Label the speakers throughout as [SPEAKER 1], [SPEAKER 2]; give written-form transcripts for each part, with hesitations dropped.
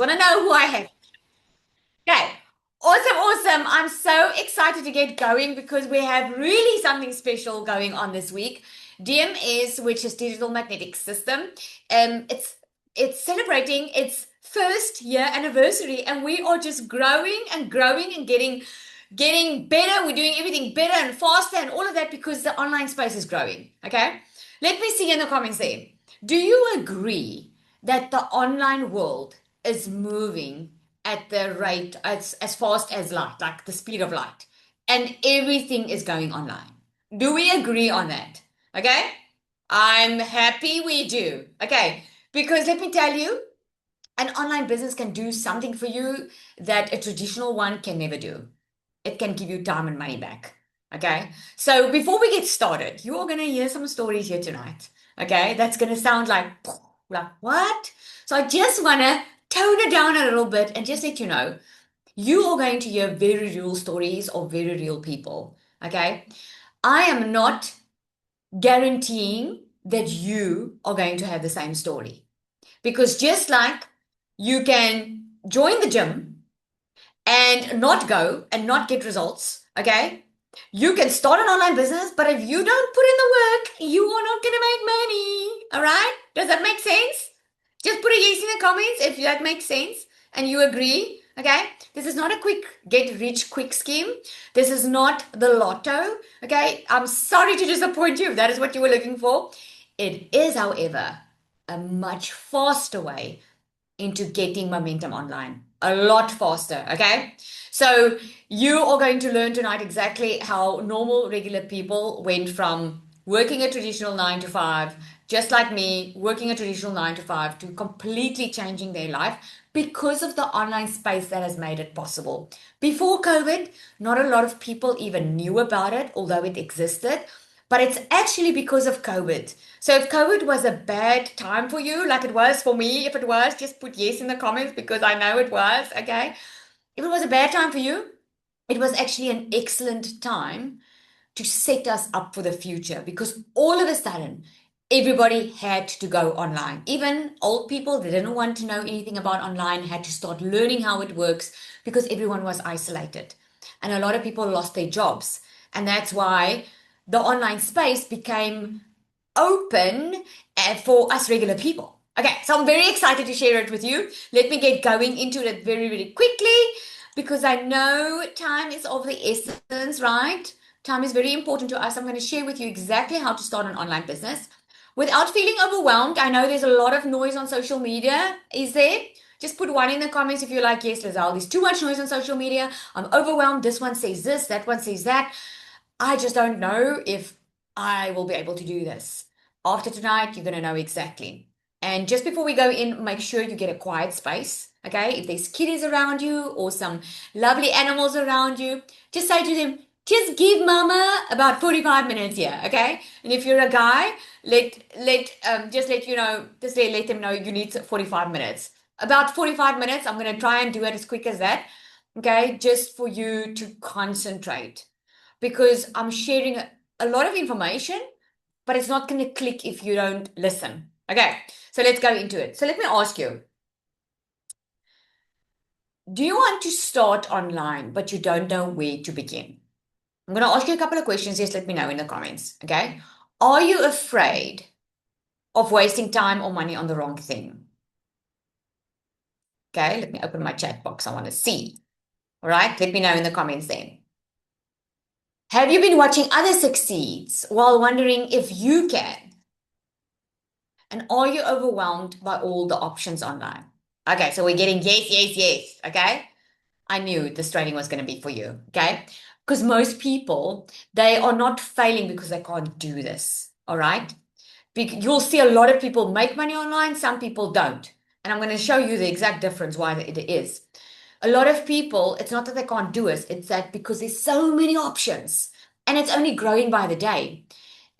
[SPEAKER 1] Want to know who I have? Okay. Awesome, awesome. I'm so excited to get going because we have really something special going on this week. DMS, which is Digital Magnetic System, it's celebrating its first year anniversary, and we are just growing and getting better. We're doing everything better and faster and all of that because the online space is growing. Okay. Let me see in the comments there. Do you agree that the online world is moving at the rate as fast as light, like the speed of light, and everything is going online? Do we agree on that? Okay. I'm happy we do. Okay. Because let me tell you, an online business can do something for you that a traditional one can never do. It can give you time and money back. Okay. So before we get started, you are going to hear some stories here tonight. Okay. That's going to sound like what? So I just want to tone it down a little bit and just let you know, you are going to hear very real stories of very real people. Okay. I am not guaranteeing that you are going to have the same story because just like you can join the gym and not go and not get results, okay? You can start an online business, but if you don't put in the work, you are not going to make money. All right? Does that make sense? Just put a yes in the comments if that makes sense and you agree. Okay? This is not a quick get rich quick scheme. This is not the lotto. Okay? I'm sorry to disappoint you if that is what you were looking for. It is, however, a much faster way into getting momentum online. A lot faster, okay? So you are going to learn tonight exactly how normal, regular people went from working a traditional 9 to 5, just like me, working a traditional 9 to 5, to completely changing their life because of the online space that has made it possible. Before COVID, not a lot of people even knew about it, although it existed. But it's actually because of COVID. So if COVID was a bad time for you, like it was for me, if it was, just put yes in the comments because I know it was, okay? If it was a bad time for you, it was actually an excellent time to set us up for the future because all of a sudden, everybody had to go online. Even old people that didn't want to know anything about online had to start learning how it works because everyone was isolated. And a lot of people lost their jobs. And that's why the online space became open for us regular people. Okay, so I'm very excited to share it with you. Let me get going into it very, very quickly because I know time is of the essence, right? Time is very important to us. I'm going to share with you exactly how to start an online business without feeling overwhelmed. I know there's a lot of noise on social media. Is there? Just put one in the comments if you're like, yes, Lizelle, there's too much noise on social media. I'm overwhelmed. This one says this, that one says that. I just don't know if I will be able to do this. After tonight, you're going to know exactly. And just before we go in, make sure you get a quiet space. Okay. If there's kitties around you or some lovely animals around you, just say to them, just give mama about 45 minutes here. Okay. And if you're a guy, let them know you need 45 minutes. About 45 minutes. I'm going to try and do it as quick as that. Okay. Just for you to concentrate because I'm sharing a lot of information, but it's not going to click if you don't listen. Okay, so let's go into it. So let me ask you, do you want to start online, but you don't know where to begin? I'm going to ask you a couple of questions. Just let me know in the comments. Okay. Are you afraid of wasting time or money on the wrong thing? Okay, let me open my chat box. I want to see. All right, let me know in the comments then. Have you been watching others succeeds while wondering if you can? And are you overwhelmed by all the options online? Okay, so we're getting yes, yes, yes. Okay. I knew this training was going to be for you. Okay. Because most people, they are not failing because they can't do this. All right. You'll see a lot of people make money online, some people don't. And I'm going to show you the exact difference why it is. A lot of people, it's not that they can't do it, it's that because there's so many options and it's only growing by the day.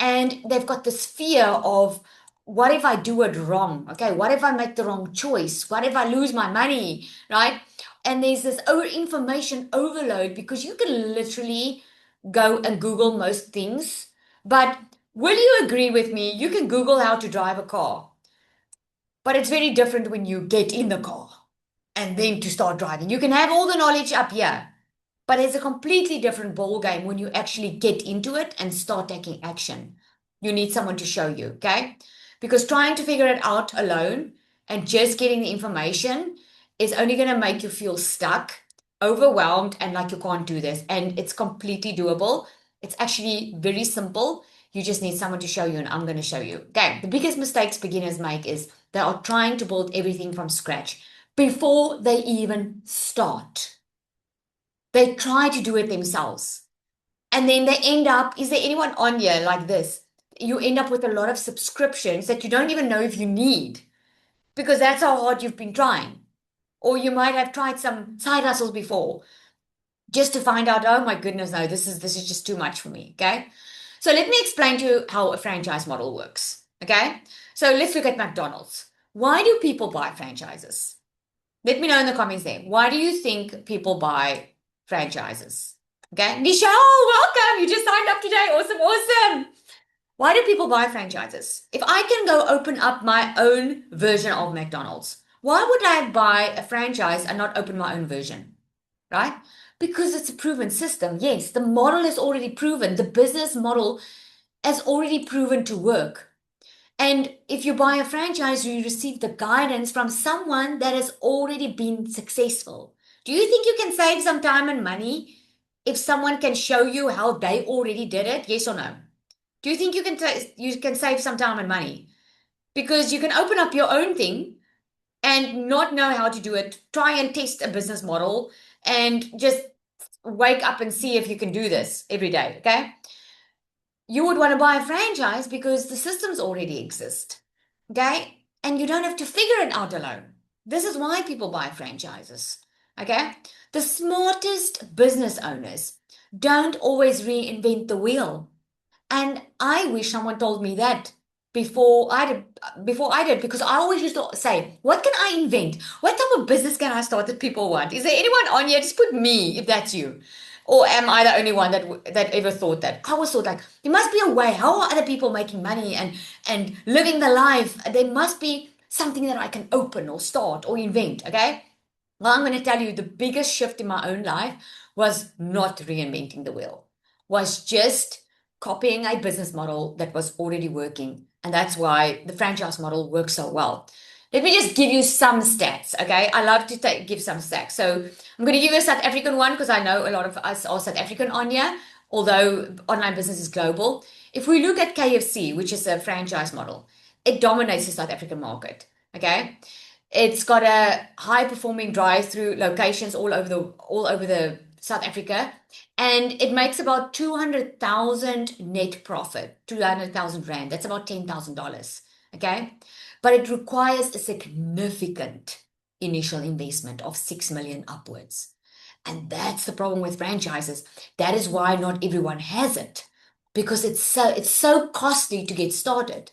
[SPEAKER 1] And they've got this fear of what if I do it wrong? Okay, what if I make the wrong choice? What if I lose my money? Right? And there's this information overload because you can literally go and Google most things. But will you agree with me? You can Google how to drive a car, but it's very different when you get in the car. and then to start driving. You can have all the knowledge up here, but it's a completely different ball game when you actually get into it and start taking action. You need someone to show you, okay? Because trying to figure it out alone and just getting the information is only going to make you feel stuck, overwhelmed, and like you can't do this. And it's completely doable. It's actually very simple. You just need someone to show you, and I'm going to show you. Okay. The biggest mistakes beginners make is they are trying to build everything from scratch before they even start. They try to do it themselves. And then they end up, is there anyone on here like this? You end up with a lot of subscriptions that you don't even know if you need because that's how hard you've been trying. Or you might have tried some side hustles before just to find out, oh my goodness, no, this is just too much for me. Okay. So let me explain to you how a franchise model works. Okay. So let's look at McDonald's. Why do people buy franchises? Let me know in the comments there. Why do you think people buy franchises? Okay. Nichelle, welcome. You just signed up today. Awesome. Awesome. Why do people buy franchises? If I can go open up my own version of McDonald's, why would I buy a franchise and not open my own version? Right? Because it's a proven system. Yes, the model is already proven. The business model has already proven to work. And if you buy a franchise, you receive the guidance from someone that has already been successful. Do you think you can save some time and money if someone can show you how they already did it? Yes or no? Do you think you can save some time and money? Because you can open up your own thing and not know how to do it, try and test a business model and just wake up and see if you can do this every day, okay? You would want to buy a franchise because the systems already exist, okay? And you don't have to figure it out alone. This is why people buy franchises, okay? The smartest business owners don't always reinvent the wheel. And I wish someone told me that before I did, because I always used to say, what can I invent? What type of business can I start that people want? Is there anyone on here? Just put me if that's you. Or am I the only one that ever thought that? I always thought like there must be a way. How are other people making money and living the life? There must be something that I can open or start or invent. Okay. Well, I'm going to tell you the biggest shift in my own life was not reinventing the wheel, was just copying a business model that was already working. And that's why the franchise model works so well. Let me just give you some stats, okay? I love to give some stats. So I'm going to give you a South African one because I know a lot of us are South African on here, although online business is global. If we look at KFC, which is a franchise model, it dominates the South African market, okay? It's got a high performing drive-through locations all over the South Africa, and it makes about 200,000 net profit, 200,000 rand. That's about $10,000. Okay. But it requires a significant initial investment of 6 million upwards. And that's the problem with franchises. That is why not everyone has it because it's so costly to get started.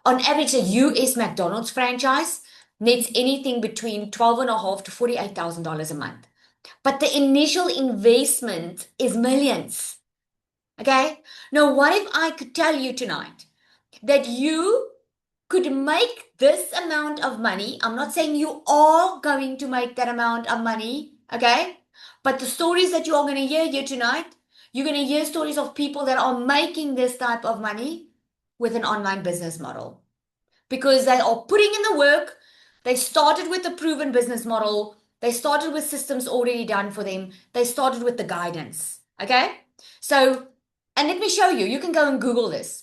[SPEAKER 1] On average, a US McDonald's franchise nets anything between 12.5 to $48,000 a month. But the initial investment is millions. Okay? Now, what if I could tell you tonight that you could make this amount of money? I'm not saying you are going to make that amount of money, okay? But the stories that you are going to hear here tonight, you're going to hear stories of people that are making this type of money with an online business model because they are putting in the work. They started with a proven business model. They started with systems already done for them. They started with the guidance. Okay. So, and let me show you, you can go and Google this.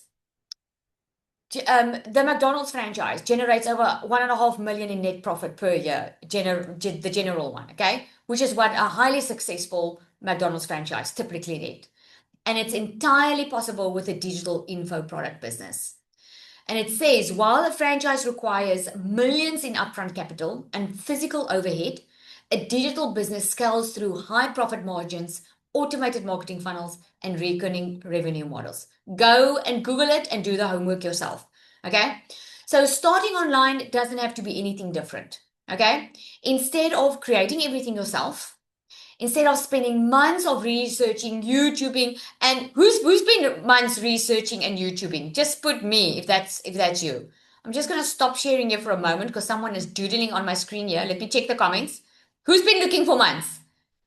[SPEAKER 1] The McDonald's franchise generates over 1.5 million in net profit per year, the general one, okay? Which is what a highly successful McDonald's franchise typically did. And it's entirely possible with a digital info product business. And it says, while a franchise requires millions in upfront capital and physical overhead, a digital business scales through high profit margins, automated marketing funnels, and recurring revenue models. Go and Google it and do the homework yourself. Okay. So starting online doesn't have to be anything different. Okay. Instead of creating everything yourself, instead of spending months of researching, YouTubing, and who's been months researching and YouTubing? Just put me if that's you. I'm just gonna stop sharing here for a moment because someone is doodling on my screen here. Let me check the comments. Who's been looking for months?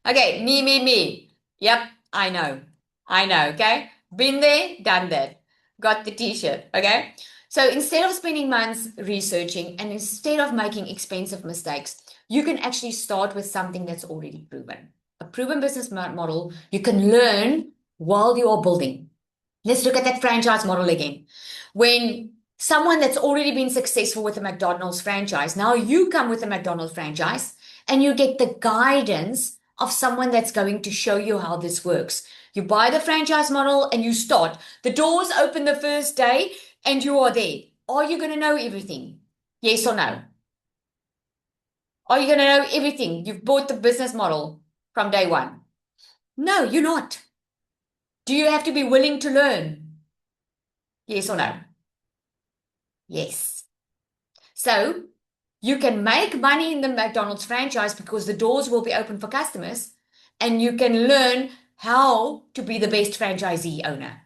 [SPEAKER 1] Okay, me. Yep, I know. Okay? Been there, done that. Got the t-shirt, okay? So instead of spending months researching and instead of making expensive mistakes, you can actually start with something that's already proven. A proven business model you can learn while you are building. Let's look at that franchise model again. When someone that's already been successful with a McDonald's franchise, now you come with a McDonald's franchise and you get the guidance of someone that's going to show you how this works. You buy the franchise model and you start. The doors open the first day and you are there. Are you going to know everything? Yes or no? Are you going to know everything? You've bought the business model from day one. No, you're not. Do you have to be willing to learn? Yes or no? Yes. So you can make money in the McDonald's franchise because the doors will be open for customers and you can learn how to be the best franchisee owner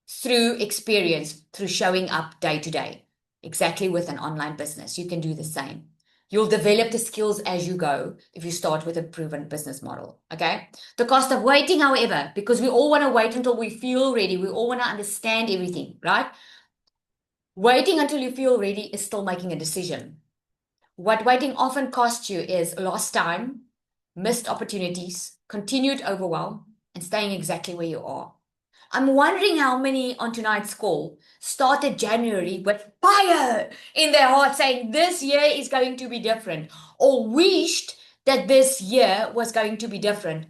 [SPEAKER 1] through experience, through showing up day to day. Exactly with an online business, you can do the same. You'll develop the skills as you go if you start with a proven business model. Okay. The cost of waiting, however, because we all want to wait until we feel ready, we all want to understand everything, right? Waiting until you feel ready is still making a decision. What waiting often costs you is lost time, missed opportunities, continued overwhelm, and staying exactly where you are. I'm wondering how many on tonight's call started January with fire in their heart saying this year is going to be different, or wished that this year was going to be different.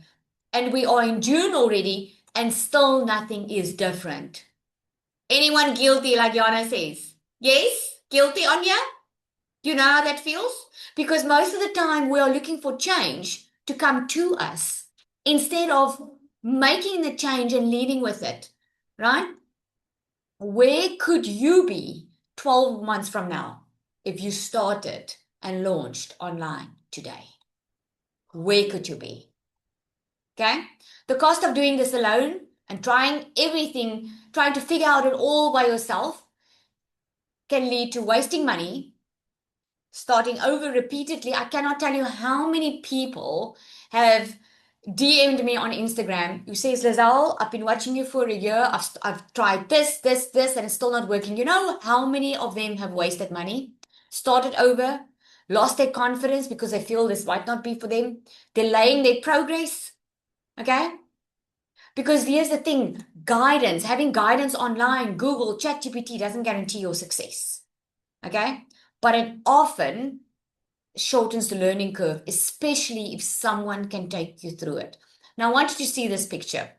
[SPEAKER 1] And we are in June already, and still nothing is different. Anyone guilty, like Yana says? Yes? Guilty, Anya? You know how that feels? Because most of the time we are looking for change to come to us instead of making the change and leading with it, right? Where could you be 12 months from now if you started and launched online today? Where could you be? Okay? The cost of doing this alone and trying everything, trying to figure out it all by yourself can lead to wasting money, starting over repeatedly. I cannot tell you how many people have DM'd me on Instagram who says, Lizelle, I've been watching you for a year. I've tried this, and it's still not working. You know how many of them have wasted money, started over, lost their confidence because they feel this might not be for them, delaying their progress. Okay? Because here's the thing, guidance, having guidance online, Google, ChatGPT doesn't guarantee your success. Okay? But it often shortens the learning curve, especially if someone can take you through it. Now, I want you to see this picture.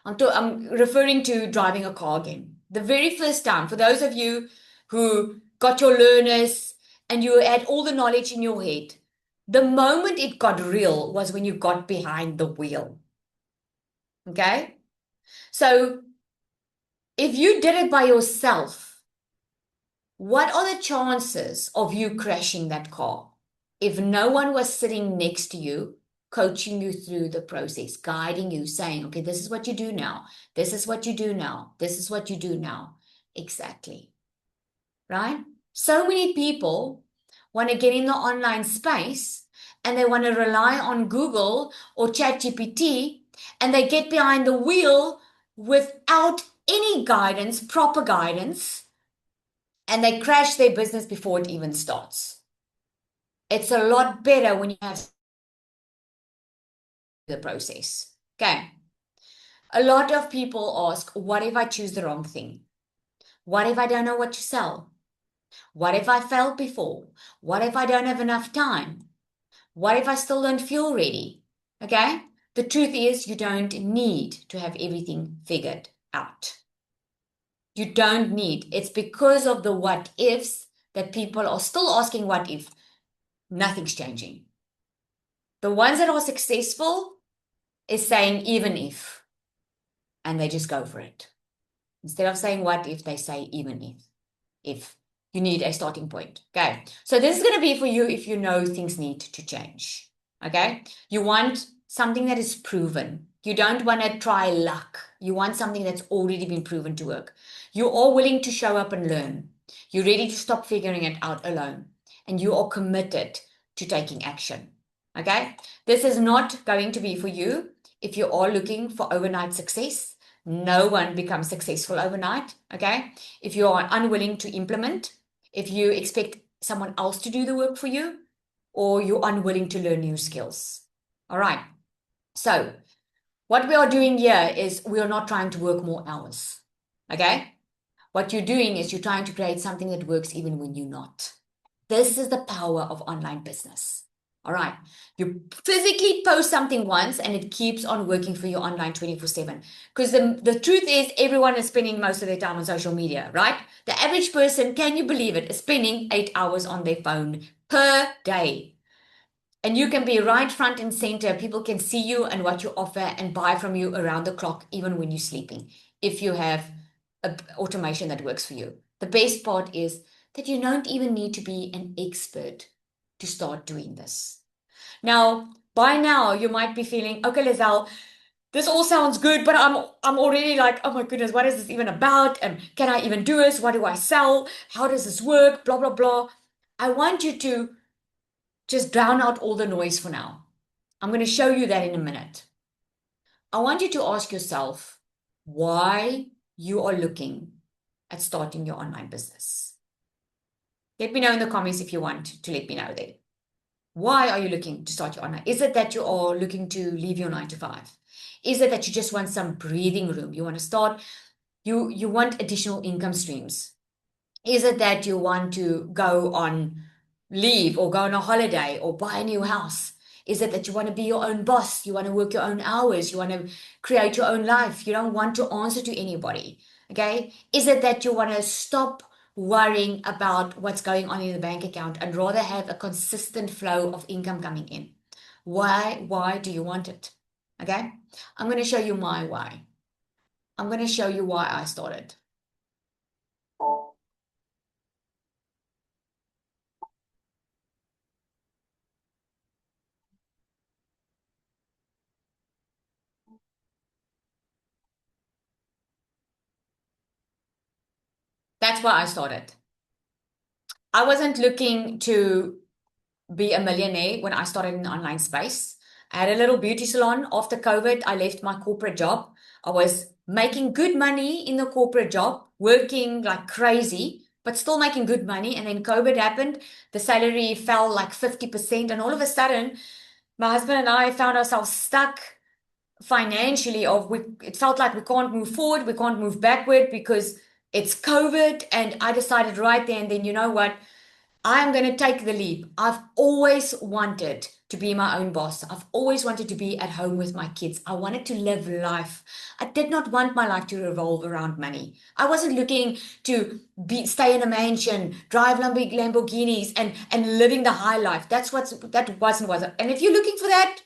[SPEAKER 1] I'm referring to driving a car again. The very first time, for those of you who got your learners and you had all the knowledge in your head, the moment it got real was when you got behind the wheel. Okay? So if you did it by yourself, what are the chances of you crashing that car if no one was sitting next to you, coaching you through the process, guiding you, saying, okay, this is what you do now. This is what you do now. This is what you do now. Exactly. Right? So many people want to get in the online space and they want to rely on Google or ChatGPT and they get behind the wheel without any guidance, proper guidance, and they crash their business before it even starts. It's a lot better when you have the process. Okay. A lot of people ask, what if I choose the wrong thing? What if I don't know what to sell? What if I failed before? What if I don't have enough time? What if I still don't feel ready? Okay. The truth is, you don't need to have everything figured out. You don't need. It's because of the what ifs that people are still asking what if. Nothing's changing. The ones that are successful is saying even if, and they just go for it. Instead of saying what if, they say even if you need a starting point. Okay. So this is going to be for you if you know things need to change. Okay. You want something that is proven. You don't want to try luck. You want something that's already been proven to work. You are willing to show up and learn. You're ready to stop figuring it out alone. And you are committed to taking action. Okay. This is not going to be for you if you are looking for overnight success. No one becomes successful overnight. Okay. If you are unwilling to implement, if you expect someone else to do the work for you, or you're unwilling to learn new skills. All right. So, what we are doing here is we are not trying to work more hours. Okay. What you're doing is you're trying to create something that works even when you're not. This is the power of online business. All right. You physically post something once and it keeps on working for you online 24/7. Because the truth is, everyone is spending most of their time on social media, right? The average person, can you believe it, is spending 8 hours on their phone per day. And you can be right front and center. People can see you and what you offer and buy from you around the clock, even when you're sleeping, if you have automation that works for you. The best part is that you don't even need to be an expert to start doing this. Now, by now, you might be feeling, okay, Lizelle, this all sounds good, but I'm already like, oh my goodness, what is this even about? And can I even do this? What do I sell? How does this work? Blah, blah, blah. I want you to just drown out all the noise for now. I'm going to show you that in a minute. I want you to ask yourself why you are looking at starting your online business. Let me know in the comments if you want to let me know there. Why are you looking to start your online? Is it that you are looking to leave your 9 to 5? Is it that you just want some breathing room? You want to start, you want additional income streams? Is it that you want to go on leave or go on a holiday or buy a new house? Is it that you want to be your own boss? You want to work your own hours? You want to create your own life? You don't want to answer to anybody. Okay. Is it that you want to stop worrying about what's going on in the bank account and rather have a consistent flow of income coming in? Why do you want it? Okay. I'm going to show you my why. I'm going to show you why I started. That's why I started. I wasn't looking to be a millionaire when I started in the online space. I had a little beauty salon. After COVID, I left my corporate job. I was making good money in the corporate job, working like crazy, but still making good money. And then COVID happened. The salary fell like 50%. And all of a sudden, my husband and I found ourselves stuck financially. It felt like we can't move forward, we can't move backward because it's COVID. And I decided right there and then, you know what? I'm going to take the leap. I've always wanted to be my own boss. I've always wanted to be at home with my kids. I wanted to live life. I did not want my life to revolve around money. I wasn't looking to stay in a mansion, drive Lamborghinis and living the high life. That wasn't was it. And if you're looking for that,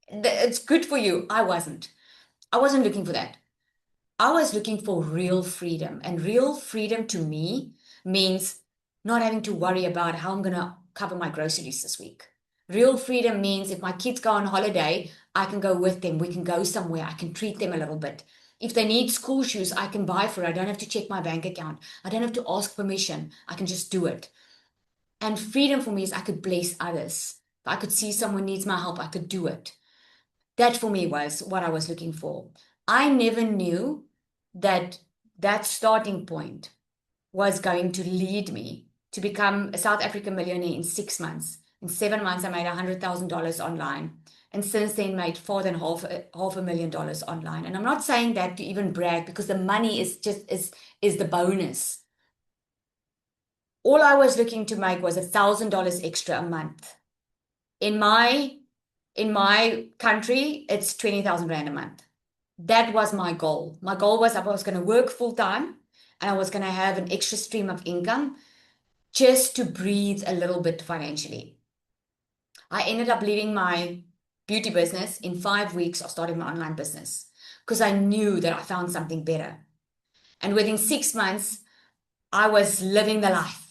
[SPEAKER 1] it's good for you. I wasn't. I wasn't looking for that. I was looking for real freedom. And real freedom to me means not having to worry about how I'm going to cover my groceries this week. Real freedom means if my kids go on holiday, I can go with them. We can go somewhere. I can treat them a little bit. If they need school shoes, I can buy for it. I don't have to check my bank account. I don't have to ask permission. I can just do it. And freedom for me is I could bless others. If I could see someone needs my help, I could do it. That for me was what I was looking for. I never knew that that starting point was going to lead me to become a South African millionaire in 6 months. In 7 months, I made $100,000 online. And since then, made more than half a million dollars online. And I'm not saying that to even brag because the money is the bonus. All I was looking to make was $1,000 extra a month. In my country, it's 20,000 Rand a month. That was my goal. My goal was I was going to work full time and I was going to have an extra stream of income just to breathe a little bit financially. I ended up leaving my beauty business in 5 weeks of starting my online business because I knew that I found something better. And within 6 months, I was living the life,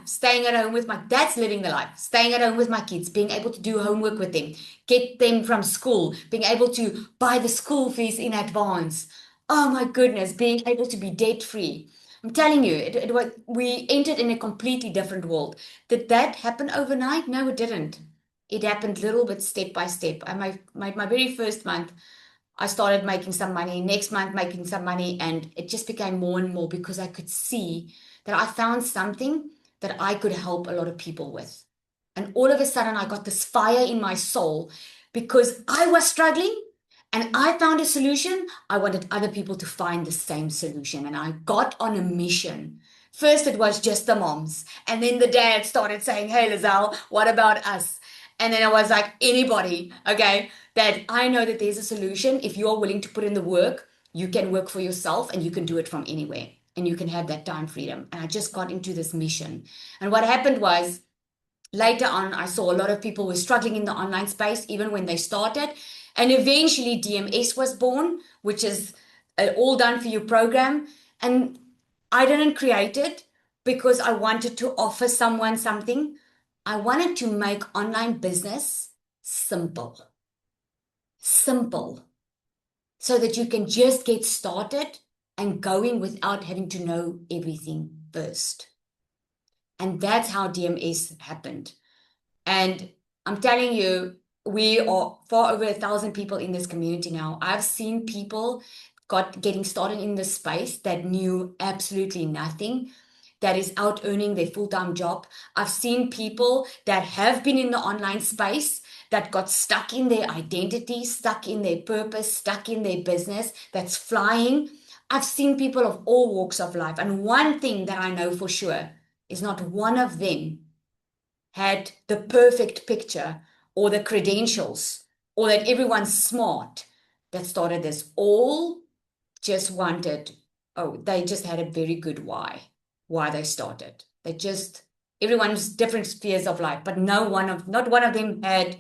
[SPEAKER 1] staying at home with that's living the life, staying at home with my kids, being able to do homework with them, get them from school, being able to buy the school fees in advance. Oh my goodness, being able to be debt free. I'm telling you, we entered in a completely different world. Did that happen overnight? No, it didn't. it happened little bit step by step. My very first month, I started making some money, next month making some money, and it just became more and more because I could see that I found something that I could help a lot of people with. And all of a sudden, I got this fire in my soul because I was struggling and I found a solution. I wanted other people to find the same solution. And I got on a mission. First, it was just the moms. And then the dad started saying, "Hey, Lizelle, what about us?" And then I was like, anybody, okay, that I know that there's a solution. If you're willing to put in the work, you can work for yourself and you can do it from anywhere. And you can have that time freedom. And I just got into this mission. And what happened was, later on, I saw a lot of people were struggling in the online space, even when they started. And eventually, DMS was born, which is an all done for you program. And I didn't create it because I wanted to offer someone something. I wanted to make online business simple, simple, so that you can just get started and going without having to know everything first. And that's how DMS happened. And I'm telling you, we are far over 1,000 people in this community now. I've seen people getting started in this space that knew absolutely nothing, that is out earning their full-time job. I've seen people that have been in the online space that got stuck in their identity, stuck in their purpose, stuck in their business, that's flying. I've seen people of all walks of life. And one thing that I know for sure is not one of them had the perfect picture or the credentials or that everyone's smart that started this. All just wanted, oh, they just had a very good why they started. They just, everyone's different spheres of life, but not one of them had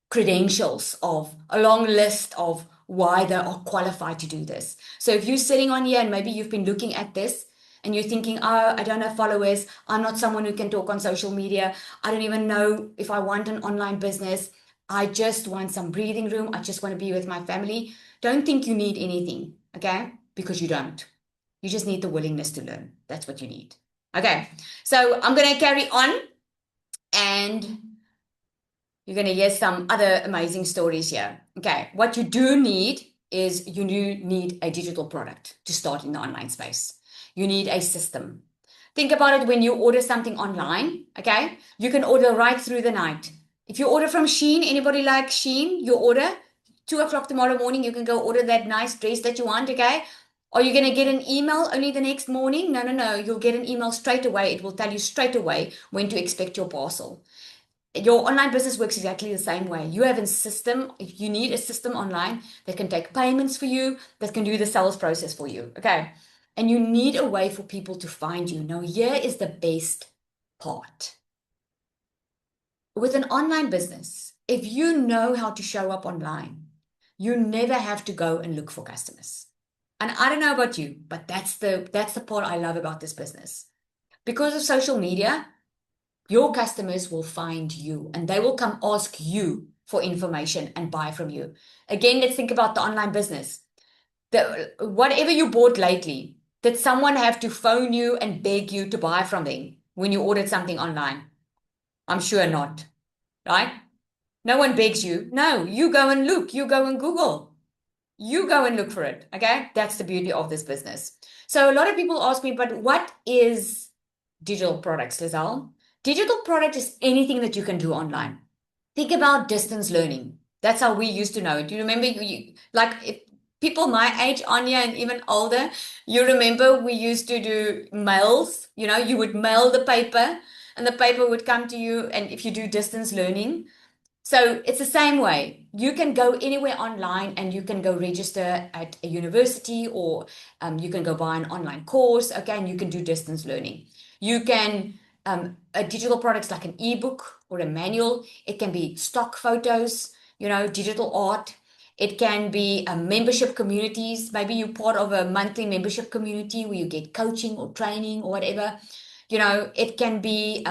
[SPEAKER 1] credentials of a long list of why they are qualified to do this. So if you're sitting on here and maybe you've been looking at this and you're thinking, oh, I don't have followers, I'm not someone who can talk on social media, I don't even know if I want an online business, I just want some breathing room, I just want to be with my family. Don't think you need anything, okay? Because you don't. You just need the willingness to learn. That's what you need. Okay, so I'm going to carry on and you're going to hear some other amazing stories here. Okay, what you do need is you do need a digital product to start in the online space. You need a system. Think about it when you order something online, okay? You can order right through the night. If you order from Shein, anybody like Shein, you order 2 o'clock tomorrow morning, you can go order that nice dress that you want, okay? Are you going to get an email only the next morning? No, no, no. You'll get an email straight away. It will tell you straight away when to expect your parcel. Your online business works exactly the same way. You have a system. If you need a system online that can take payments for you, that can do the sales process for you. Okay. And you need a way for people to find you. Now, here is the best part. With an online business, if you know how to show up online, you never have to go and look for customers. And I don't know about you, but that's the part I love about this business. Because of social media, your customers will find you and they will come ask you for information and buy from you. Again, let's think about the online business. Whatever you bought lately, did someone have to phone you and beg you to buy from them when you ordered something online? I'm sure not, right? No one begs you. No, you go and look, you go and Google, you go and look for it. Okay, that's the beauty of this business. So a lot of people ask me, but what is digital products, Lizelle? Digital product is anything that you can do online. Think about distance learning. That's how we used to know it. Do you remember like if people my age, Anya, and even older, you remember we used to do mails, you would mail the paper and the paper would come to you. And if you do distance learning, so it's the same way. You can go anywhere online and you can go register at a university or you can go buy an online course, okay, and you can do distance learning. You can, digital products like an ebook or a manual, it can be stock photos, digital art. It can be membership communities. Maybe you're part of a monthly membership community where you get coaching or training or whatever. It can be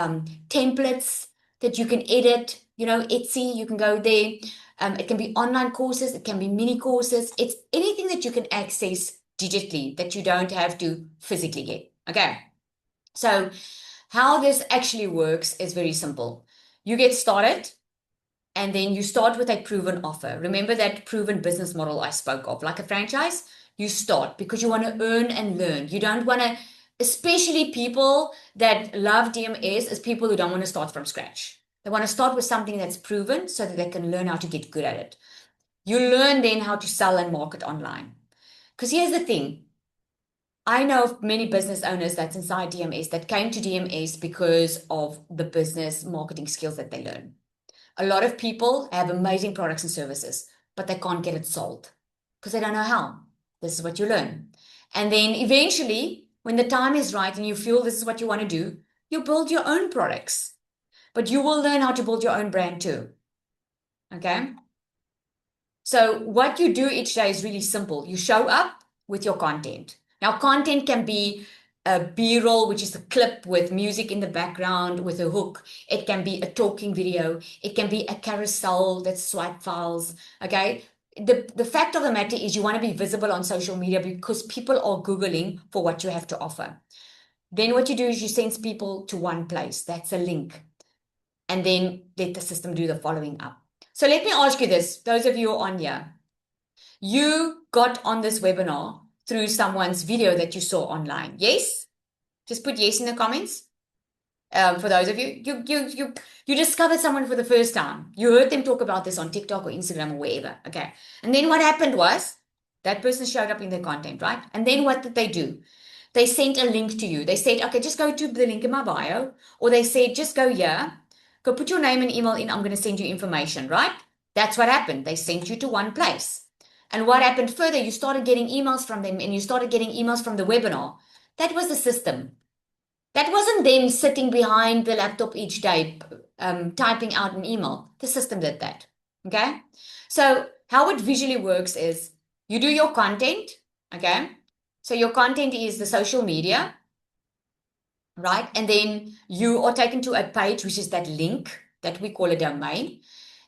[SPEAKER 1] templates that you can edit, Etsy, you can go there. It can be online courses, it can be mini courses. It's anything that you can access digitally that you don't have to physically get. Okay. So how this actually works is very simple. You get started. and then you start with a proven offer. Remember that proven business model I spoke of, like a franchise? You start because you want to earn and learn. You don't want to, especially people that love DMS, is people who don't want to start from scratch. They want to start with something that's proven so that they can learn how to get good at it. You learn then how to sell and market online. Because here's the thing. I know of many business owners that's inside DMS that came to DMS because of the business marketing skills that they learn. A lot of people have amazing products and services, but they can't get it sold because they don't know how. This is what you learn. And then eventually, when the time is right and you feel this is what you want to do, you build your own products, but you will learn how to build your own brand too. Okay. So what you do each day is really simple. You show up with your content. Now, content can be a B-roll, which is a clip with music in the background with a hook. It can be a talking video. It can be a carousel that's swipe files. Okay. The fact of the matter is you want to be visible on social media because people are Googling for what you have to offer. Then what you do is you send people to one place. That's a link. And then let the system do the following up. So let me ask you this, those of you on here, you got on this webinar through someone's video that you saw online. Yes? Just put yes in the comments. For those of you, you discovered someone for the first time. You heard them talk about this on TikTok or Instagram or wherever. Okay. And then what happened was that person showed up in their content, right? And then what did they do? They sent a link to you. They said, okay, just go to the link in my bio. Or they said, just go here, go put your name and email in. I'm going to send you information, right? That's what happened. They sent you to one place. And what happened further? You started getting emails from them and you started getting emails from the webinar. That was the system. That wasn't them sitting behind the laptop each day, typing out an email. The system did that. Okay. So how it visually works is you do your content. Okay. So your content is the social media, right? And then you are taken to a page, which is that link that we call a domain.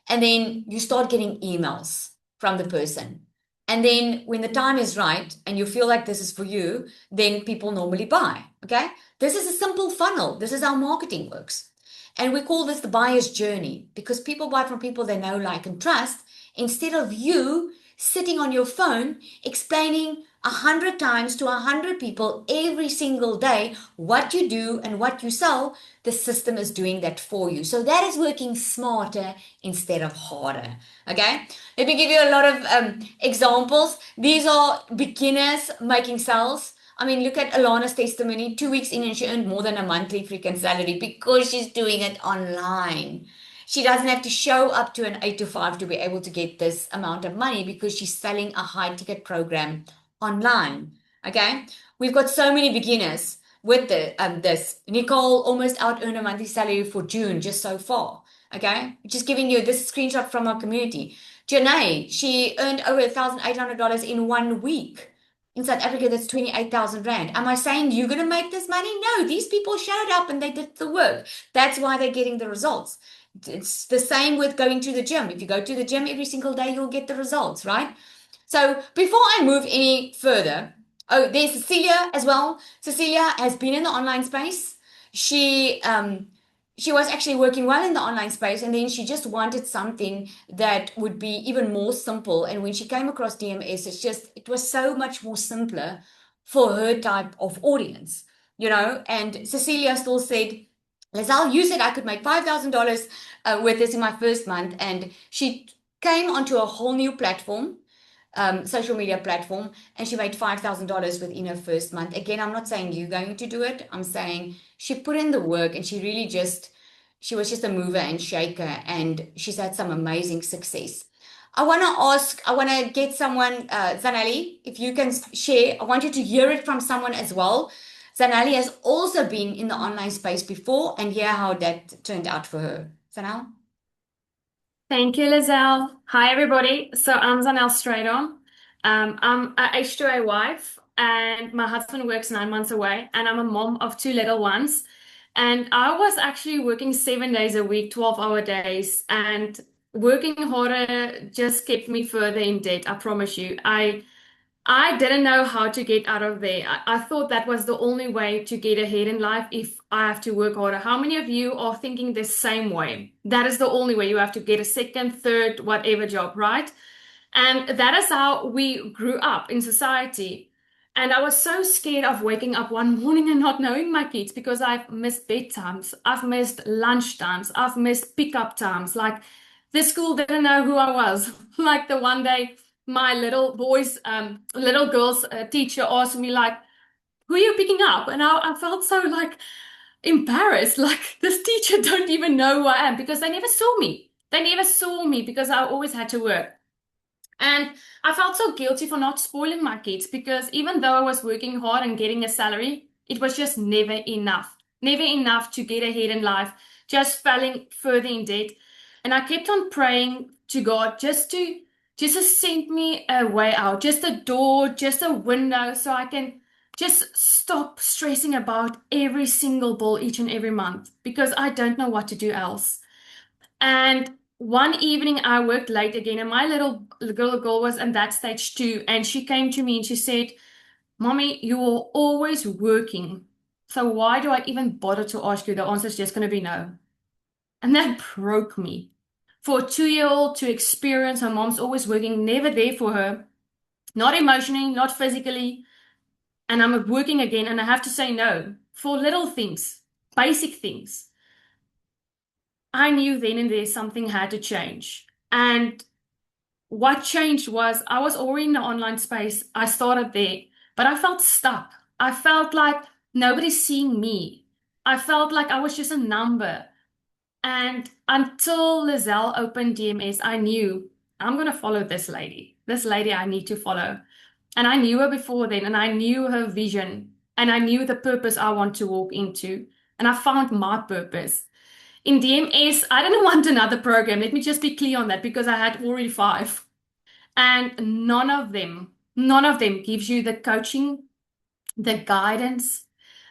[SPEAKER 1] And then you start getting emails from the person. And then when the time is right and you feel like this is for you, then people normally buy. Okay. This is a simple funnel. This is how marketing works. And we call this the buyer's journey because people buy from people they know, like, and trust instead of you sitting on your phone explaining 100 times to 100 people every single day what you do and what you sell. The system is doing that for you. So that is working smarter instead of harder. Okay. Let me give you a lot of examples. These are beginners making sales. I mean, look at Alana's testimony. 2 weeks in and she earned more than a monthly freaking salary because she's doing it online. She doesn't have to show up to an 8 to 5 to be able to get this amount of money because she's selling a high ticket program online. Okay. We've got so many beginners with this. Nicole almost out earned a monthly salary for June just so far. Okay. Just giving you this screenshot from our community. Janae, she earned over $1,800 in 1 week. In South Africa, that's 28,000 Rand. Am I saying you're going to make this money? No, these people showed up and they did the work. That's why they're getting the results. It's the same with going to the gym. If you go to the gym every single day, you'll get the results, right? So before I move any further, oh, there's Cecilia as well. Cecilia has been in the online space. She was actually working well in the online space, and then she just wanted something that would be even more simple. And when she came across DMS, it was so much more simpler for her type of audience, And Cecilia still said, "As I'll use it, I could make $5,000 with this in my first month." And she came onto a whole new platform, social media platform, and she made $5,000 within her first month. Again, I'm not saying you're going to do it. I'm saying she put in the work and she was just a mover and shaker, and she's had some amazing success. I want to get someone, Zanelli, if you can share. I want you to hear it from someone as well. Zanelli has also been in the online space before and hear how that turned out for her. Zanel?
[SPEAKER 2] Thank you, Lizelle. Hi, everybody. So I'm Zanel Stradom. I'm a H2A wife, and my husband works 9 months away, and I'm a mom of two little ones. And I was actually working 7 days a week, 12-hour days, and working harder just kept me further in debt, I promise you. I didn't know how to get out of there. I thought that was the only way to get ahead in life if I have to work harder. How many of you are thinking the same way? That is the only way. You have to get a second, third, whatever job, right? And that is how we grew up in society. And I was so scared of waking up one morning and not knowing my kids because I've missed bedtimes, I've missed lunch times, I've missed pickup times. Like the school didn't know who I was. Like the one day, my little girl's teacher asked me like, "Who are you picking up?" And I felt so like embarrassed. Like this teacher don't even know who I am because they never saw me. They never saw me because I always had to work. And I felt so guilty for not spoiling my kids because even though I was working hard and getting a salary, it was just never enough. Never enough to get ahead in life, just falling further in debt. And I kept on praying to God just to send me a way out, just a door, just a window, so I can just stop stressing about every single bill each and every month because I don't know what to do else. And one evening I worked late again, and my little girl was in that stage too. And she came to me and she said, "Mommy, you are always working. So why do I even bother to ask you? The answer is just going to be no." And that broke me. For a 2-year-old to experience her mom's always working, never there for her, not emotionally, not physically, and I'm working again, and I have to say no for little things, basic things. I knew then and there something had to change. And what changed was I was already in the online space. I started there, but I felt stuck. I felt like nobody's seeing me. I felt like I was just a number. And until Lizelle opened DMS, I knew I'm going to follow this lady. This lady I need to follow. And I knew her before then, and I knew her vision, and I knew the purpose I want to walk into. And I found my purpose. In DMS, I didn't want another program. Let me just be clear on that because I had already 5. And none of them gives you the coaching, the guidance,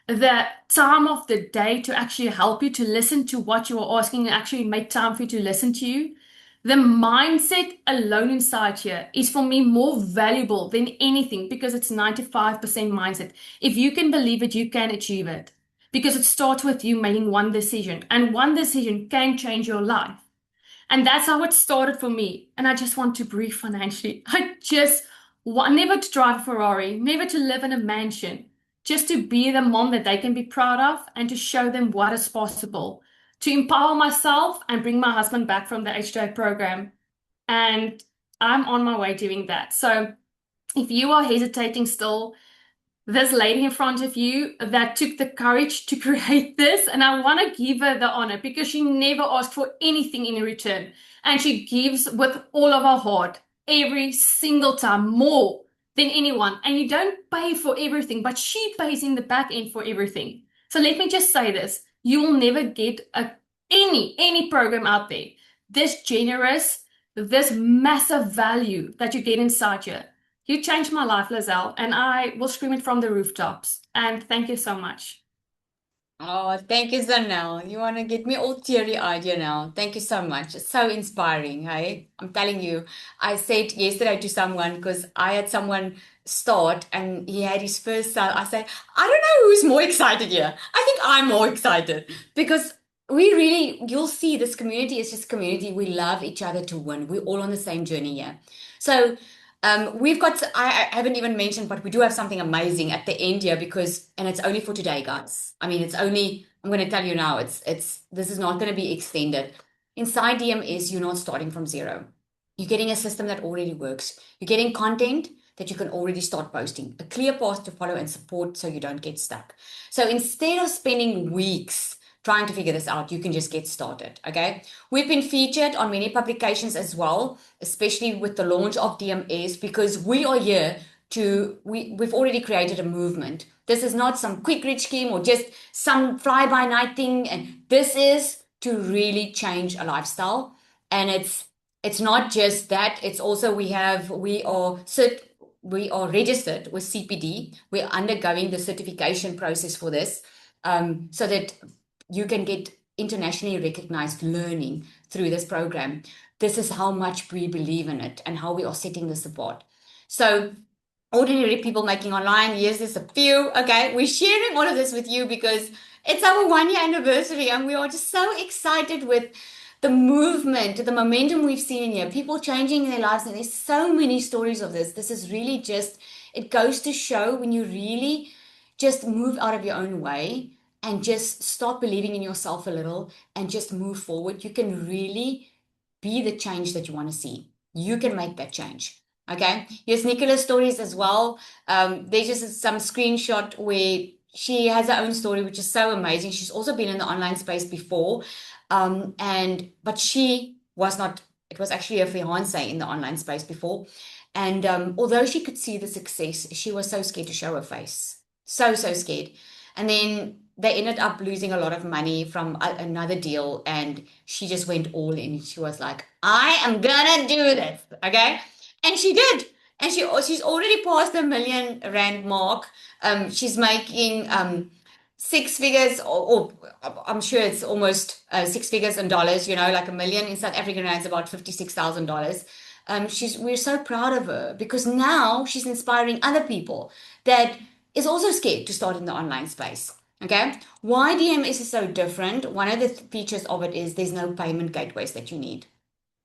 [SPEAKER 2] the time of the day to actually help you to listen to what you are asking and actually make time for you to listen to you. The mindset alone inside here is for me more valuable than anything because it's 95% mindset. If you can believe it, you can achieve it because it starts with you making one decision, and one decision can change your life. And that's how it started for me. And I just want to breathe financially. I just want never to drive a Ferrari, never to live in a mansion, just to be the mom that they can be proud of and to show them what is possible, to empower myself and bring my husband back from the H2A program. And I'm on my way doing that. So if you are hesitating still, this lady in front of you that took the courage to create this, and I want to give her the honor because she never asked for anything in return, and she gives with all of her heart every single time, more than anyone. And you don't pay for everything, but she pays in the back end for everything. So let me just say this: you will never get any program out there this generous, this massive value that you get inside you. You changed my life, Lizelle, and I will scream it from the rooftops. And thank you so much.
[SPEAKER 1] Oh, thank you, Zanel. You want to get me all teary-eyed here now. Thank you so much. It's so inspiring, hey? I'm telling you, I said yesterday to someone, because I had someone start and he had his first sale. I said, I don't know who's more excited here. I think I'm more excited because we really, you'll see this community is just community. We love each other to win. We're all on the same journey here. So we've got, I haven't even mentioned, but we do have something amazing at the end here because, and it's only for today, guys. I mean, it's only, I'm going to tell you now, this is not going to be extended. Inside DMS, you're not starting from zero. You're getting a system that already works. You're getting content that you can already start posting, a clear path to follow and support so you don't get stuck. So instead of spending weeks trying to figure this out, you can just get started, okay? We've been featured on many publications as well, especially with the launch of DMS, because we are here we've already created a movement. This is not some quick rich scheme or just some fly-by-night thing, and this is to really change a lifestyle. And it's not just that, it's also we are registered with CPD. We're undergoing the certification process for this, so that you can get internationally recognized learning through this program. This is how much we believe in it and how we are setting this apart. So ordinary people making online. Yes, there's a few. Okay, we're sharing all of this with you because it's our 1 year anniversary, and we are just so excited with the movement, the momentum we've seen here, people changing their lives. And there's so many stories of this. This is really just, it goes to show when you really just move out of your own way and just start believing in yourself a little and just move forward, you can really be the change that you want to see. You can make that change. Okay. Here's Nicola's stories as well. There's just some screenshot where she has her own story, which is so amazing. She's also been in the online space before. But she was not, it was actually a fiance in the online space before. And although she could see the success, she was so scared to show her face. So scared. And then they ended up losing a lot of money from another deal, and she just went all in. She was like, I am gonna do this. Okay. And she did. And she's already passed the R1 million mark. She's making six figures, or I'm sure it's almost six figures in dollars, like a million in South African rands, about $56,000. We're so proud of her because now she's inspiring other people that is also scared to start in the online space. Okay, why DMS is so different? One of the features of it is there's no payment gateways that you need.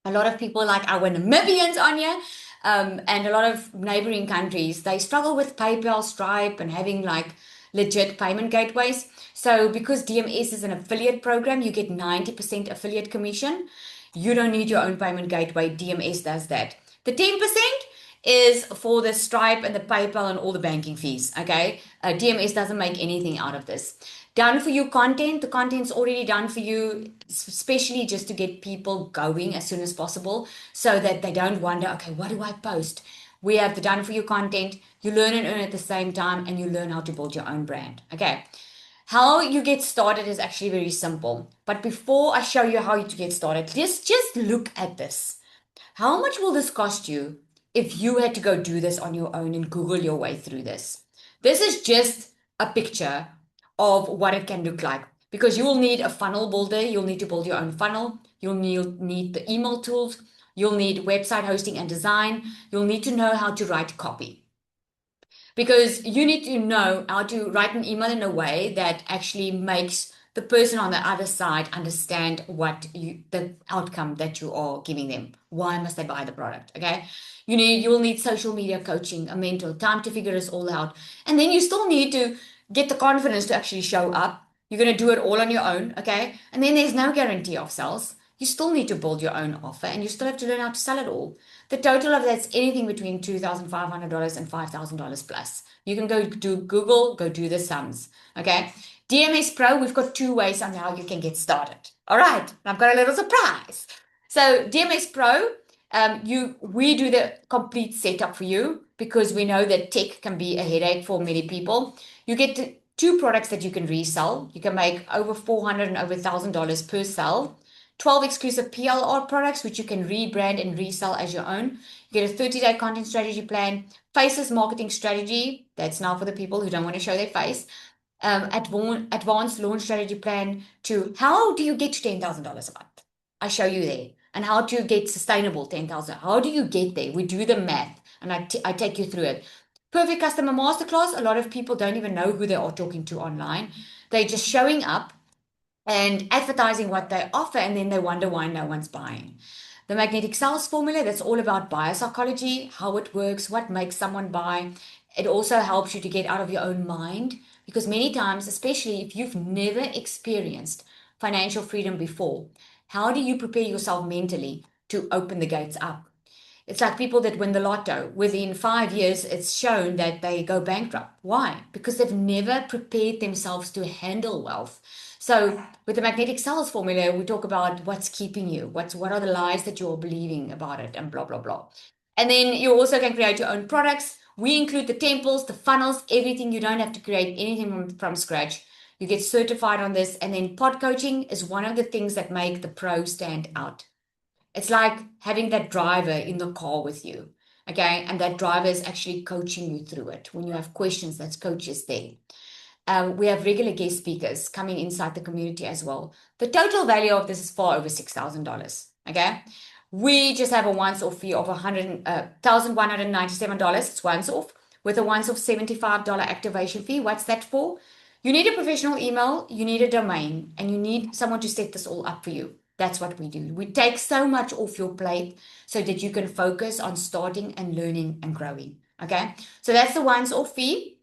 [SPEAKER 1] A lot of people like our Namibians on here, and a lot of neighboring countries, they struggle with PayPal, Stripe, and having like legit payment gateways. So because DMS is an affiliate program, you get 90% affiliate commission. You don't need your own payment gateway. DMS does that. The 10% is for the Stripe and the PayPal and all the banking fees. Okay. DMS doesn't make anything out of this. Done for you content. The content's already done for you, especially just to get people going as soon as possible so that they don't wonder, okay, what do I post? We have the done for you content. You learn and earn at the same time, and you learn how to build your own brand. Okay. How you get started is actually very simple. But before I show you how to get started, just look at this. How much will this cost you if you had to go do this on your own and Google your way through this? This is just a picture of what it can look like, because you will need a funnel builder. You'll need to build your own funnel. You'll need the email tools. You'll need website hosting and design. You'll need to know how to write copy, because you need to know how to write an email in a way that actually makes the person on the other side understand the outcome that you are giving them. Why must they buy the product? Okay. You will need social media coaching, a mentor, time to figure this all out. And then you still need to get the confidence to actually show up. You're going to do it all on your own. Okay. And then there's no guarantee of sales. You still need to build your own offer, and you still have to learn how to sell it all. The total of that's anything between $2,500 and $5,000 plus. You can go do Google, go do the sums. Okay. DMS Pro, we've got two ways on how you can get started. All right. I've got a little surprise. So DMS Pro, we do the complete setup for you because we know that tech can be a headache for many people. You get two products that you can resell. You can make over $400 and over $1,000 per sell. 12 exclusive PLR products, which you can rebrand and resell as your own. You get a 30-day content strategy plan, faceless marketing strategy. That's now for the people who don't want to show their face. Advanced launch strategy plan to how do you get to $10,000 a month? I show you there. And how to get sustainable 10,000. How do you get there? We do the math, and I take you through it. Perfect customer masterclass. A lot of people don't even know who they are talking to online. They're just showing up and advertising what they offer, and then they wonder why no one's buying. The magnetic sales formula, that's all about buyer psychology, how it works, what makes someone buy. It also helps you to get out of your own mind, because many times, especially if you've never experienced financial freedom before, how do you prepare yourself mentally to open the gates up? It's like people that win the lotto. Within 5 years, it's shown that they go bankrupt. Why? Because they've never prepared themselves to handle wealth. So with the magnetic sales formula, we talk about what's keeping you, what are the lies that you're believing about it, and blah, blah, blah. And then you also can create your own products. We include the temples, the funnels, everything. You don't have to create anything from scratch. You get certified on this. And then pod coaching is one of the things that make the pro stand out. It's like having that driver in the car with you, okay? And that driver is actually coaching you through it. When you have questions, that's coaches there. We have regular guest speakers coming inside the community as well. The total value of this is far over $6,000, okay? We just have a once-off fee of $1,197. It's once off. with a once-off $75 activation fee. What's that for? You need a professional email, you need a domain, and you need someone to set this all up for you. That's what we do. We take so much off your plate so that you can focus on starting and learning and growing. Okay, so that's the once-off fee.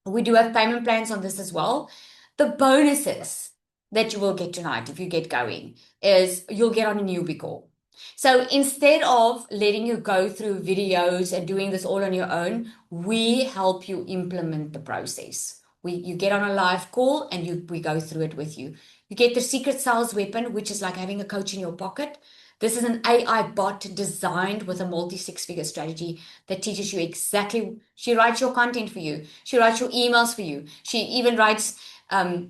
[SPEAKER 1] We do have payment plans on this as well. The bonuses that you will get tonight if you get going is you'll get on a newbie call. So instead of letting you go through videos and doing this all on your own, we help you implement the process. You get on a live call and we go through it with you. You get the secret sales weapon, which is like having a coach in your pocket. This is an AI bot designed with a multi-six-figure strategy that teaches you exactly. She writes your content for you. She writes your emails for you. She even writes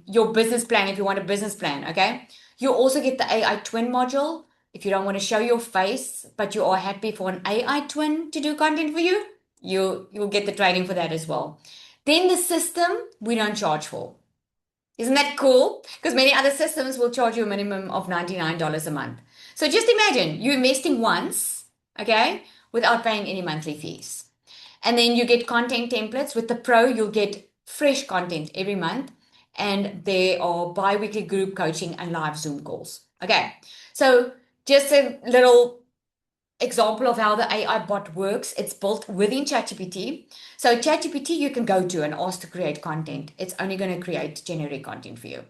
[SPEAKER 1] your business plan if you want a business plan. Okay. You also get the AI twin module. If you don't want to show your face, but you are happy for an AI twin to do content for you, you'll get the training for that as well. Then the system we don't charge for. Isn't that cool? Because many other systems will charge you a minimum of $99 a month. So just imagine you investing once, okay, without paying any monthly fees. And then you get content templates. With the Pro, you'll get fresh content every month. And there are bi-weekly group coaching and live Zoom calls. Okay, so just a little example of how the AI bot works. It's built within ChatGPT. So ChatGPT you can go to and ask to create content. It's only going to create generic content for you.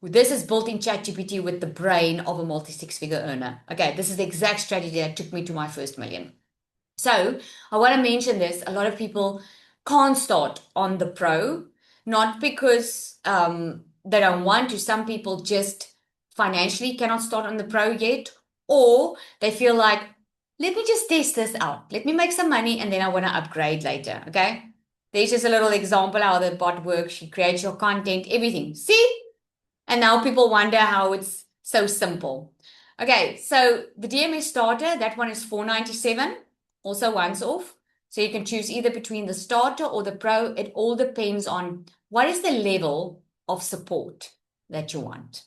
[SPEAKER 1] This is built in ChatGPT with the brain of a multi-six-figure earner. Okay, this is the exact strategy that took me to my first million. So I want to mention this. A lot of people can't start on the Pro, not because they don't want to. Some people just financially cannot start on the Pro yet, or they feel like, let me just test this out. Let me make some money and then I want to upgrade later. Okay. There's just a little example how the bot works. She creates your content, everything. See? And now people wonder how it's so simple. Okay. So the DMS starter, that one is $497, also once off. So you can choose either between the starter or the Pro. It all depends on what is the level of support that you want.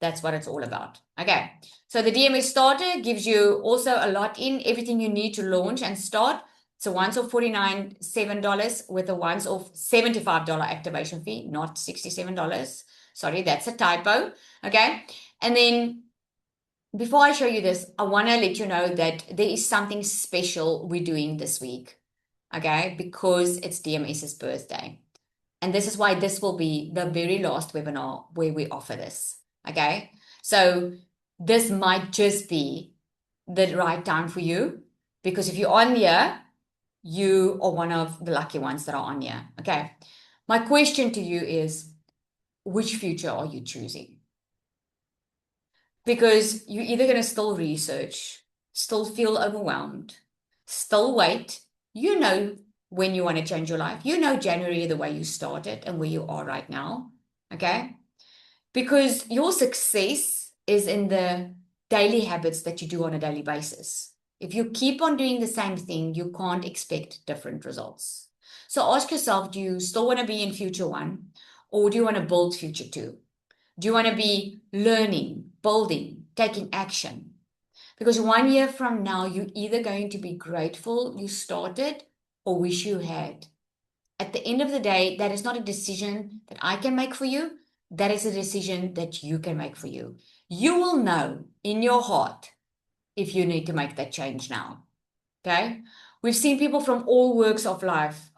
[SPEAKER 1] That's what it's all about. Okay. So the DMS starter gives you also a lot in everything you need to launch and start. So once off $47 with a once off $75 activation fee, not $67. Sorry, that's a typo. Okay. And then before I show you this, I want to let you know that there is something special we're doing this week. Okay. Because it's DMS's birthday. And this is why this will be the very last webinar where we offer this. Okay. So this might just be the right time for you, because if you're on here, you are one of the lucky ones that are on here. Okay. My question to you is, which future are you choosing? Because you're either going to still research, still feel overwhelmed, still wait. You know when you want to change your life. You know January the way you started and where you are right now. Okay. Because your success is in the daily habits that you do on a daily basis. If you keep on doing the same thing, you can't expect different results. So ask yourself, do you still want to be in future one, or do you want to build future two? Do you want to be learning, building, taking action? Because 1 year from now, you're either going to be grateful you started or wish you had. At the end of the day, that is not a decision that I can make for you. That is a decision that you can make for you. You will know in your heart if you need to make that change now. Okay? We've seen people from all walks of life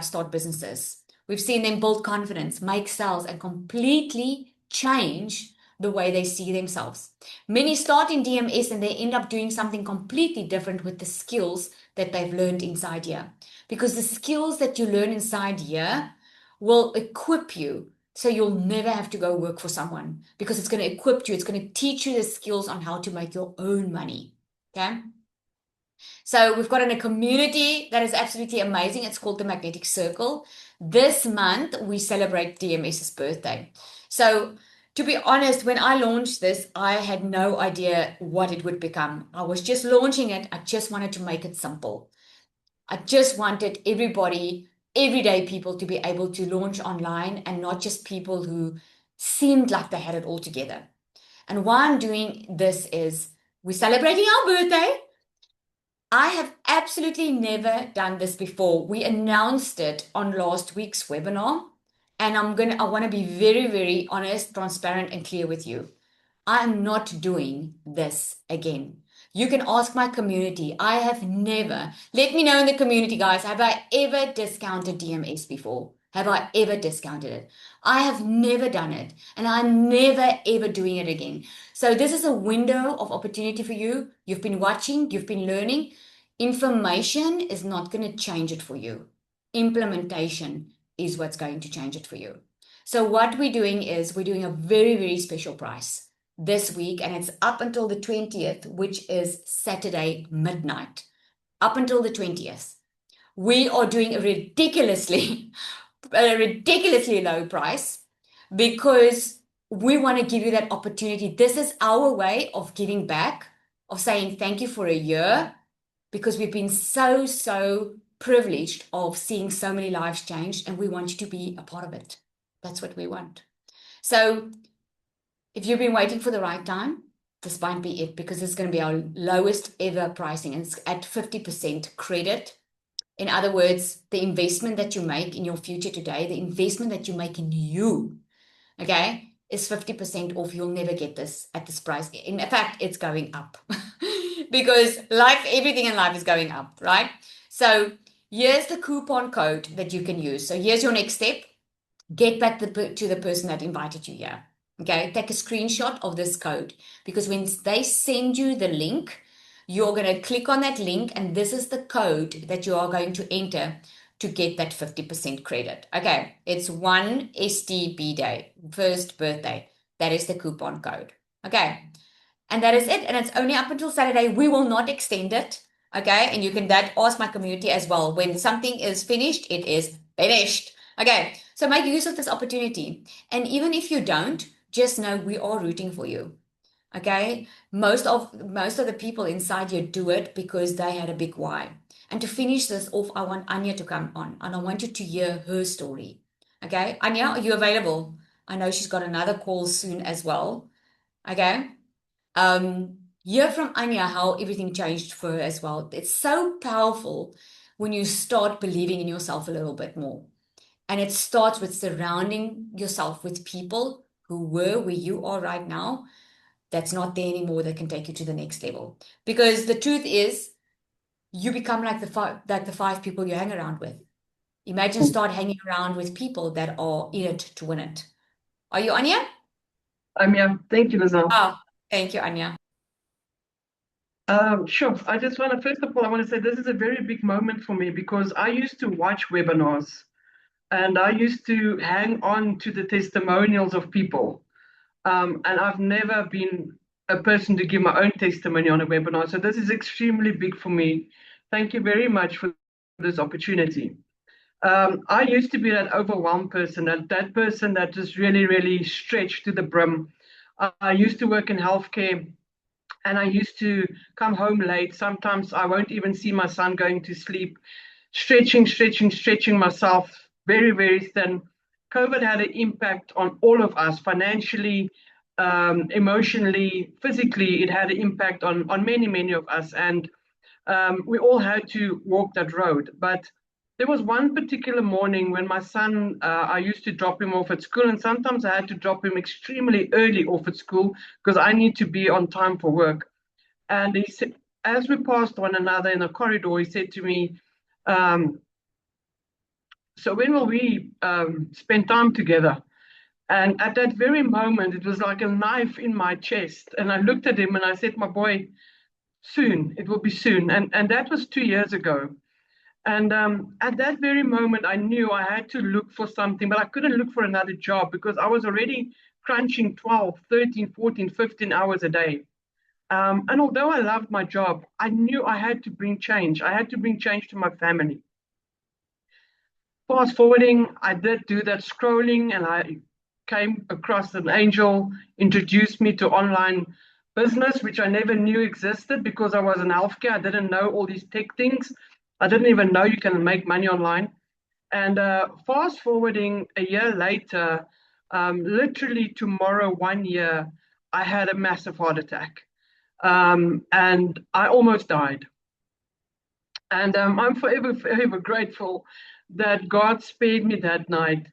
[SPEAKER 1] start businesses. We've seen them build confidence, make sales, and completely change the way they see themselves. Many start in DMS and they end up doing something completely different with the skills that they've learned inside here. Because the skills that you learn inside here will equip you so you'll never have to go work for someone, because it's going to equip you. It's going to teach you the skills on how to make your own money. Okay. So we've got in a community that is absolutely amazing. It's called the Magnetic Circle. This month, we celebrate DMS's birthday. So to be honest, when I launched this, I had no idea what it would become. I was just launching it. I just wanted to make it simple. I just wanted everybody, everyday people, to be able to launch online, and not just people who seemed like they had it all together. And why I'm doing this is we're celebrating our birthday. I have absolutely never done this before. We announced it on last week's webinar, and I want to be very, very honest, transparent, and clear with you. I'm not doing this again. You can ask my community. I have never, let me know in the community, guys, have I ever discounted DMS before? Have I ever discounted it? I have never done it, and I'm never ever doing it again. So, this is a window of opportunity for you. You've been watching, you've been learning. Information is not going to change it for you. Implementation is what's going to change it for you. So, what we're doing is we're doing a very, very special price this week, and it's up until the 20th, which is Saturday midnight. Up until the 20th, we are doing a ridiculously low price because we want to give you that opportunity. This is our way of giving back, of saying thank you for a year, because we've been so privileged of seeing so many lives changed, and we want you to be a part of it. That's what we want. So if you've been waiting for the right time, this might be it, because it's going to be our lowest ever pricing, and it's at 50% credit. In other words, the investment that you make in your future today, the investment that you make in you, okay, is 50% off. You'll never get this at this price. In fact, it's going up because everything in life is going up, right? So here's the coupon code that you can use. So here's your next step. Get back to the person that invited you here. Okay, take a screenshot of this code, because when they send you the link, you're going to click on that link, and this is the code that you are going to enter to get that 50% credit. Okay, it's 1STB day, first birthday. That is the coupon code. Okay, and that is it. And it's only up until Saturday. We will not extend it. Okay, and you can ask my community as well. When something is finished, it is finished. Okay, so make use of this opportunity. And even if you don't, just know we are rooting for you. Okay, most of the people inside you do it because they had a big why. And to finish this off, I want Anya to come on, and I want you to hear her story. Okay, Anya, are you available? I know she's got another call soon as well. Okay, hear from Anya how everything changed for her as well. It's so powerful when you start believing in yourself a little bit more. And it starts with surrounding yourself with people who were where you are right now, that's not there anymore, that can take you to the next level. Because the truth is, you become like the five people you hang around with. Imagine start hanging around with people that are in it to win it. Are you Anya?
[SPEAKER 3] Yeah, thank you, Lizelle.
[SPEAKER 1] Oh, thank you, Anya.
[SPEAKER 3] Sure. I just want to, first of all, I want to say this is a very big moment for me, because I used to watch webinars and I used to hang on to the testimonials of people. And I've never been a person to give my own testimony on a webinar. So this is extremely big for me. Thank you very much for this opportunity. I used to be that overwhelmed person, that person that just really stretched to the brim. I used to work in healthcare, and I used to come home late. Sometimes I won't even see my son going to sleep, stretching myself very thin. COVID had an impact on all of us financially, emotionally, physically. It had an impact on many of us, and we all had to walk that road. But there was one particular morning when my son, I used to drop him off at school, and sometimes I had to drop him extremely early off at school because I need to be on time for work. And he said, as we passed one another in the corridor, he said to me, so when will we spend time together? And at that very moment, it was like a knife in my chest. And I looked at him and I said, my boy, soon, it will be soon. And that was 2 years ago. And at that very moment, I knew I had to look for something, but I couldn't look for another job because I was already crunching 12, 13, 14, 15 hours a day. And although I loved my job, I knew I had to bring change. I had to bring change to my family. Fast forwarding, I did do that scrolling, and I came across an angel, introduced me to online business, which I never knew existed because I was in healthcare. I didn't know all these tech things. I didn't even know you can make money online. And fast forwarding a year later, literally tomorrow, 1 year, I had a massive heart attack. And I almost died. And I'm forever, forever grateful that God spared me that night,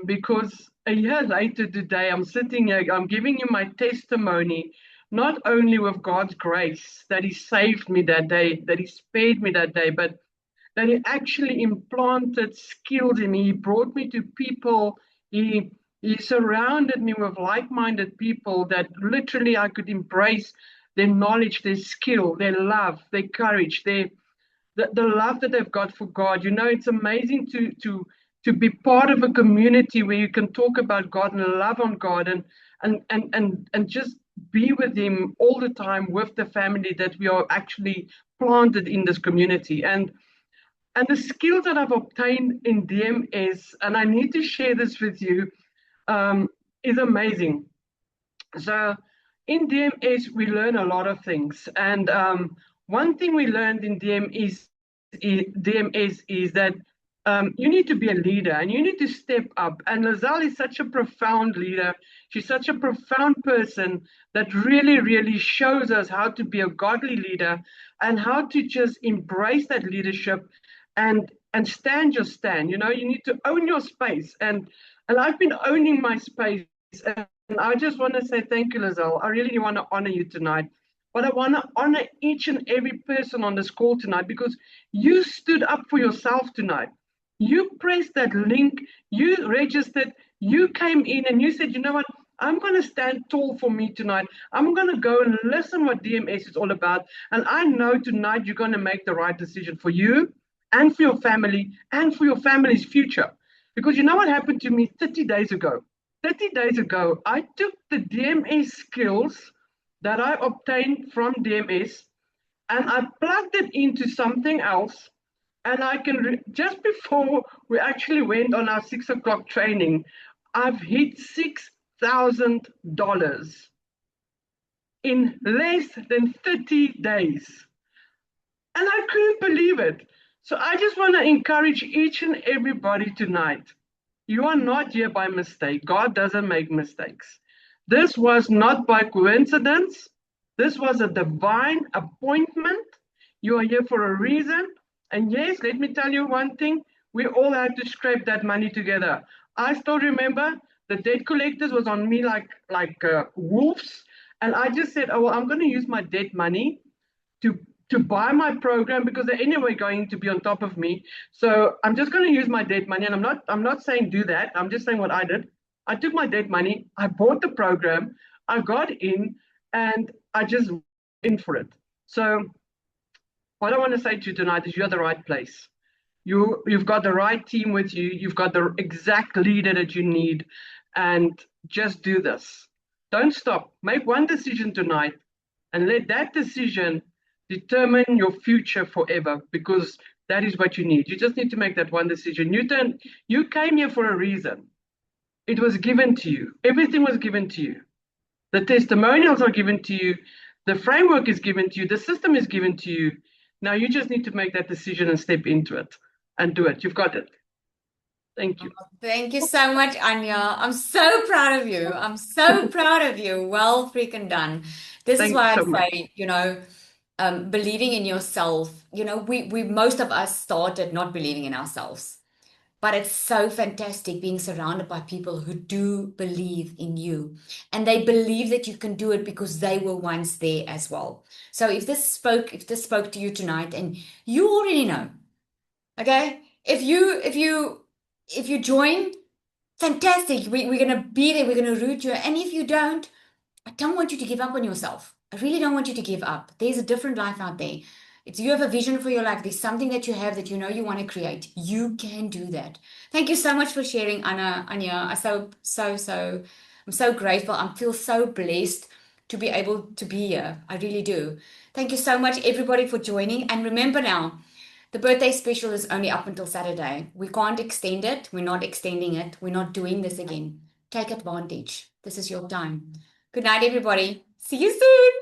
[SPEAKER 3] because a year later today, I'm sitting here, I'm giving you my testimony, not only with God's grace that He saved me that day, that He spared me that day, but that He actually implanted skills in me. He brought me to people. He surrounded me with like-minded people that literally I could embrace their knowledge, their skill, their love, their courage, the love that they've got for God. You know, it's amazing to be part of a community where you can talk about God and love on God and just be with Him all the time with the family that we are actually planted in this community. And the skills that I've obtained in DMS, and I need to share this with you, is amazing. So in DMS, we learn a lot of things. And one thing we learned in DMS is that you need to be a leader and you need to step up. And Lizelle is such a profound leader. She's such a profound person that really, really shows us how to be a godly leader and how to just embrace that leadership and stand your stand. You know, you need to own your space. And I've been owning my space. And I just want to say thank you, Lizelle. I really want to honor you tonight. But I want to honor each and every person on this call tonight because you stood up for yourself tonight. You pressed that link, you registered, you came in and you said, you know what, I'm going to stand tall for me tonight. I'm going to go and listen what DMS is all about. And I know tonight you're going to make the right decision for you and for your family and for your family's future. Because you know what happened to me 30 days ago? 30 days ago, I took the DMS skills that I obtained from DMS and I plugged it into something else. And I can, just before we actually went on our 6 o'clock training, I've hit $6,000 in less than 30 days. And I couldn't believe it. So I just want to encourage each and everybody tonight. You are not here by mistake. God doesn't make mistakes. This was not by coincidence. This was a divine appointment. You are here for a reason. And yes, let me tell you one thing. We all had to scrape that money together. I still remember the debt collectors was on me like wolves. And I just said, oh, well, I'm going to use my debt money to buy my program because they're anyway going to be on top of me. So I'm just going to use my debt money. And I'm not saying do that. I'm just saying what I did. I took my debt money. I bought the program. I got in and I just went in for it. So what I want to say to you tonight is you're the right place. You've got the right team with you. You've got the exact leader that you need. And just do this. Don't stop. Make one decision tonight and let that decision determine your future forever, because that is what you need. You just need to make that one decision. You came here for a reason. It was given to you. Everything was given to you. The testimonials are given to you. The framework is given to you. The system is given to you. Now you just need to make that decision and step into it and do it. You've got it. Thank you.
[SPEAKER 1] Thank you so much, Anya. I'm so proud of you. I'm so proud of you. Well freaking done. This is
[SPEAKER 3] Thank
[SPEAKER 1] why
[SPEAKER 3] you
[SPEAKER 1] I
[SPEAKER 3] so much.
[SPEAKER 1] say, believing in yourself. We most of us started not believing in ourselves. But it's so fantastic being surrounded by people who do believe in you. And they believe that you can do it because they were once there as well. So if this spoke to you tonight, and you already know, okay? If you join, fantastic. We're gonna be there, we're gonna root you. And if you don't, I don't want you to give up on yourself. I really don't want you to give up. There's a different life out there. You have a vision for your life. There's something that you have that you know you want to create. You can do that. Thank you so much for sharing, Anya. I'm so grateful. I feel so blessed to be able to be here. I really do. Thank you so much, everybody, for joining. And remember now, the birthday special is only up until Saturday. We can't extend it. We're not extending it. We're not doing this again. Take advantage. This is your time. Good night, everybody. See you soon.